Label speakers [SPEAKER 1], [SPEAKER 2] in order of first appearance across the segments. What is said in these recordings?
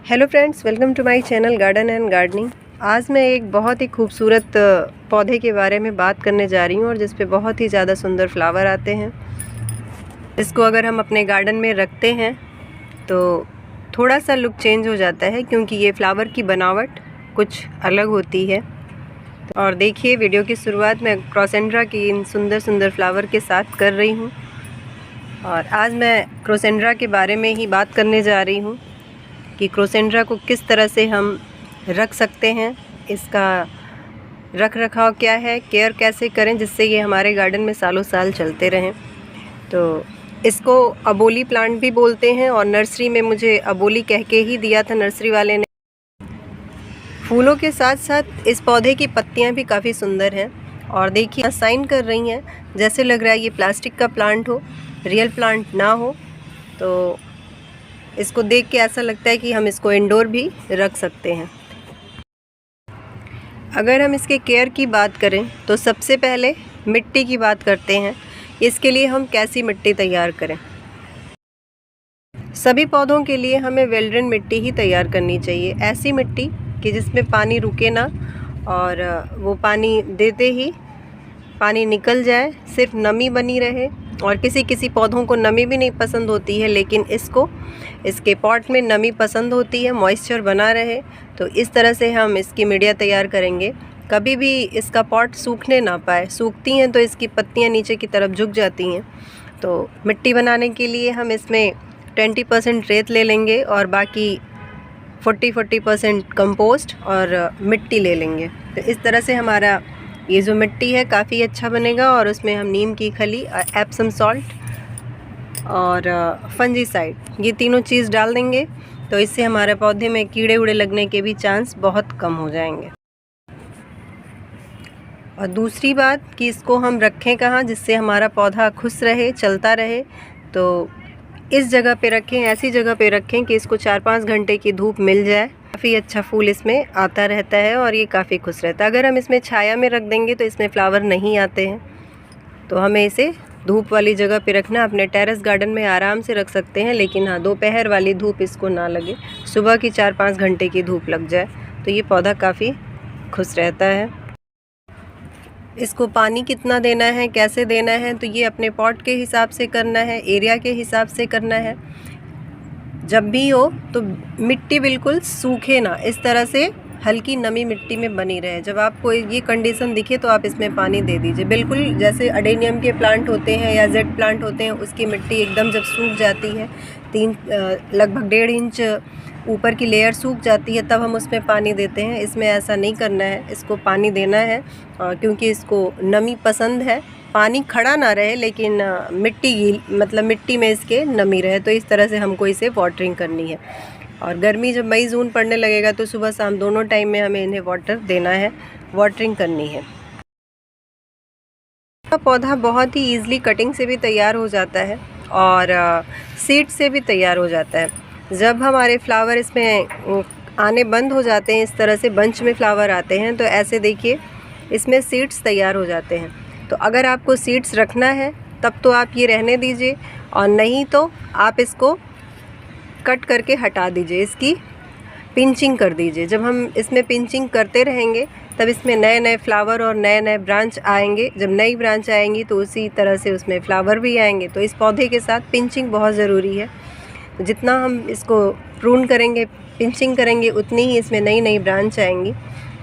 [SPEAKER 1] Hello friends, welcome to my channel garden and gardening. आज मैं एक बहुत ही खूबसूरत पौधे के बारे में बात करने जा रही हूँ और जिस पे बहुत ही ज़्यादा सुंदर फ्लावर आते हैं। इसको अगर हम अपने गार्डन में रखते हैं तो थोड़ा सा लुक चेंज हो जाता है, क्योंकि ये फ्लावर की बनावट कुछ अलग होती है। और देखिए, वीडियो की शुरुआत मैं क्रोसेंड्रा की इन सुंदर सुंदर फ्लावर के साथ कर रही हूँ। और आज मैं क्रोसेंड्रा के बारे में ही बात करने जा रही हूँ कि क्रोसेंड्रा को किस तरह से हम रख सकते हैं, इसका रख रखाव क्या है, केयर कैसे करें जिससे ये हमारे गार्डन में सालों साल चलते रहें। तो इसको अबोली प्लांट भी बोलते हैं और नर्सरी में मुझे अबोली कह के ही दिया था नर्सरी वाले ने। फूलों के साथ साथ इस पौधे की पत्तियां भी काफ़ी सुंदर हैं और देखिए साइन कर रही हैं, जैसे लग रहा है ये प्लास्टिक का प्लांट हो, रियल प्लांट ना हो। तो इसको देख के ऐसा लगता है कि हम इसको इंडोर भी रख सकते हैं। अगर हम इसके केयर की बात करें तो सबसे पहले मिट्टी की बात करते हैं। इसके लिए हम कैसी मिट्टी तैयार करें? सभी पौधों के लिए हमें वेल ड्रेन मिट्टी ही तैयार करनी चाहिए। ऐसी मिट्टी कि जिसमें पानी रुके ना और वो पानी देते ही पानी निकल जाए, सिर्फ नमी बनी रहे। और किसी किसी पौधों को नमी भी नहीं पसंद होती है, लेकिन इसके पॉट में नमी पसंद होती है, मॉइस्चर बना रहे। तो इस तरह से हम इसकी मीडिया तैयार करेंगे। कभी भी इसका पॉट सूखने ना पाए। सूखती हैं तो इसकी पत्तियां नीचे की तरफ झुक जाती हैं। तो मिट्टी बनाने के लिए हम इसमें 20% रेत ले लेंगे और बाकी 40% कंपोस्ट और मिट्टी ले लेंगे। तो इस तरह से हमारा ये जो मिट्टी है काफ़ी अच्छा बनेगा। और उसमें हम नीम की खली, एप्सम सॉल्ट और फंजीसाइड, ये तीनों चीज़ डाल देंगे। तो इससे हमारे पौधे में कीड़े उड़े लगने के भी चांस बहुत कम हो जाएंगे। और दूसरी बात कि इसको हम रखें कहाँ जिससे हमारा पौधा खुश रहे, चलता रहे। तो इस जगह पे रखें, ऐसी जगह पे रखें कि इसको 4-5 घंटे की धूप मिल जाए। काफ़ी अच्छा फूल इसमें आता रहता है और ये काफ़ी खुश रहता है। अगर हम इसमें छाया में रख देंगे तो इसमें फ्लावर नहीं आते हैं। तो हमें इसे धूप वाली जगह पे रखना। अपने टेरेस गार्डन में आराम से रख सकते हैं, लेकिन हाँ, दोपहर वाली धूप इसको ना लगे। सुबह की 4-5 घंटे की धूप लग जाए तो ये पौधा काफ़ी खुश रहता है। इसको पानी कितना देना है, कैसे देना है, तो ये अपने पॉट के हिसाब से करना है, एरिया के हिसाब से करना है। जब भी हो तो मिट्टी बिल्कुल सूखे ना, इस तरह से हल्की नमी मिट्टी में बनी रहे। जब आपको ये कंडीशन दिखे तो आप इसमें पानी दे दीजिए। बिल्कुल जैसे अडेनियम के प्लांट होते हैं या जेड प्लांट होते हैं, उसकी मिट्टी एकदम जब सूख जाती है, लगभग 1.5 इंच ऊपर की लेयर सूख जाती है, तब हम उसमें पानी देते हैं। इसमें ऐसा नहीं करना है, इसको पानी देना है क्योंकि इसको नमी पसंद है। पानी खड़ा ना रहे, लेकिन मिट्टी में इसके नमी रहे। तो इस तरह से हमको इसे वाटरिंग करनी है। और गर्मी जब मई जून पड़ने लगेगा तो सुबह शाम दोनों टाइम में हमें इन्हें वाटर देना है, वाटरिंग करनी है। पौधा बहुत ही ईजिली कटिंग से भी तैयार हो जाता है और सीड से भी तैयार हो जाता है। जब हमारे फ्लावर इसमें आने बंद हो जाते हैं, इस तरह से बंच में फ्लावर आते हैं, तो ऐसे देखिए इसमें सीड्स तैयार हो जाते हैं। तो अगर आपको सीड्स रखना है तब तो आप ये रहने दीजिए, और नहीं तो आप इसको कट करके हटा दीजिए, इसकी पिंचिंग कर दीजिए। जब हम इसमें पिंचिंग करते रहेंगे तब इसमें नए नए फ्लावर और नए नए ब्रांच आएंगे। जब नई ब्रांच आएंगी तो उसी तरह से उसमें फ्लावर भी आएंगे। तो इस पौधे के साथ पिंचिंग बहुत ज़रूरी है। तो जितना हम इसको प्रून करेंगे, पिंचिंग करेंगे, उतनी ही इसमें नई नई ब्रांच आएंगी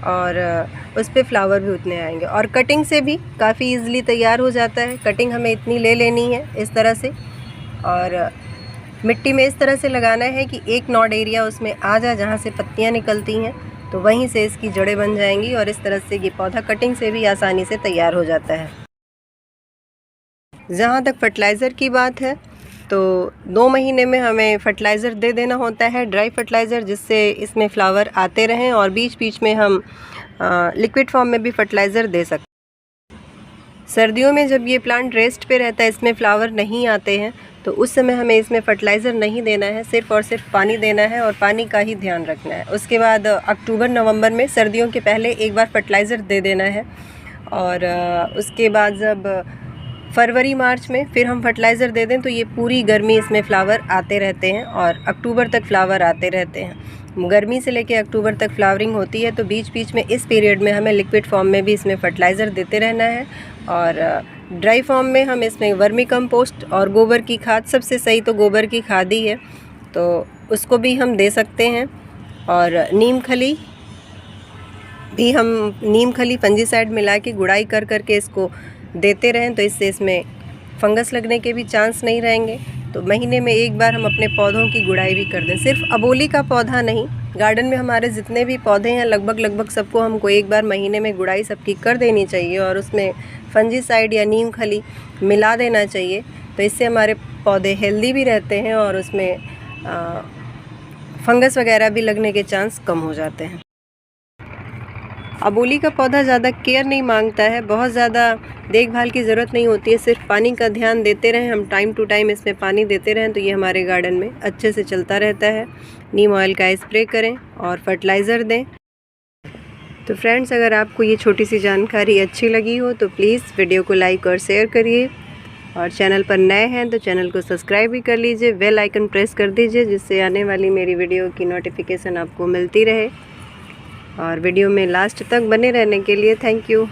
[SPEAKER 1] और उस पर फ्लावर भी उतने आएंगे। और कटिंग से भी काफ़ी ईजिली तैयार हो जाता है। कटिंग हमें इतनी ले लेनी है इस तरह से, और मिट्टी में इस तरह से लगाना है कि एक नॉड एरिया उसमें आ जाए जहाँ से पत्तियाँ निकलती हैं, तो वहीं से इसकी जड़ें बन जाएंगी और इस तरह से ये पौधा कटिंग से भी आसानी से तैयार हो जाता है। जहाँ तक फर्टिलाइज़र की बात है तो 2 महीने में हमें फर्टिलाइज़र दे देना होता है, ड्राई फर्टिलाइज़र, जिससे इसमें फ्लावर आते रहें। और बीच बीच में हम लिक्विड फॉर्म में भी फर्टिलाइज़र दे सकते हैं। सर्दियों में जब ये प्लांट रेस्ट पे रहता है, इसमें फ्लावर नहीं आते हैं, तो उस समय हमें इसमें फर्टिलाइज़र नहीं देना है, सिर्फ़ और सिर्फ पानी देना है और पानी का ही ध्यान रखना है। उसके बाद अक्टूबर नवंबर में, सर्दियों के पहले एक बार फर्टिलाइज़र दे देना है। और उसके बाद जब फरवरी मार्च में फिर हम फर्टिलाइज़र दे दें तो ये पूरी गर्मी इसमें फ्लावर आते रहते हैं और अक्टूबर तक फ्लावर आते रहते हैं। गर्मी से लेके अक्टूबर तक फ्लावरिंग होती है, तो बीच बीच में इस पीरियड में हमें लिक्विड फॉर्म में भी इसमें फर्टिलाइज़र देते रहना है। और ड्राई फॉर्म में हम इसमें वर्मी कंपोस्ट और गोबर की खाद, सबसे सही तो गोबर की खाद ही है, तो उसको भी हम दे सकते हैं। और नीम खली भी हम फंजीसाइड मिला के गुड़ाई कर करके इसको देते रहें, तो इससे इसमें फंगस लगने के भी चांस नहीं रहेंगे। तो महीने में एक बार हम अपने पौधों की गुड़ाई भी कर दें। सिर्फ अबोली का पौधा नहीं, गार्डन में हमारे जितने भी पौधे हैं लगभग सबको हमको एक बार महीने में गुड़ाई सबकी कर देनी चाहिए और उसमें फंजीसाइड या नीम खली मिला देना चाहिए। तो इससे हमारे पौधे हेल्दी भी रहते हैं और उसमें फंगस वगैरह भी लगने के चांस कम हो जाते हैं। अबोली का पौधा ज़्यादा केयर नहीं मांगता है, बहुत ज़्यादा देखभाल की ज़रूरत नहीं होती है, सिर्फ पानी का ध्यान देते रहें हम, टाइम टू टाइम इसमें पानी देते रहें तो ये हमारे गार्डन में अच्छे से चलता रहता है। नीम ऑयल का स्प्रे करें और फर्टिलाइज़र दें। तो फ्रेंड्स, अगर आपको ये छोटी सी जानकारी अच्छी लगी हो तो प्लीज़ वीडियो को लाइक और शेयर करिए, और चैनल पर नए हैं तो चैनल को सब्सक्राइब भी कर लीजिए, बेल आइकन प्रेस कर दीजिए जिससे आने वाली मेरी वीडियो की नोटिफिकेशन आपको मिलती रहे। और वीडियो में लास्ट तक बने रहने के लिए थैंक यू।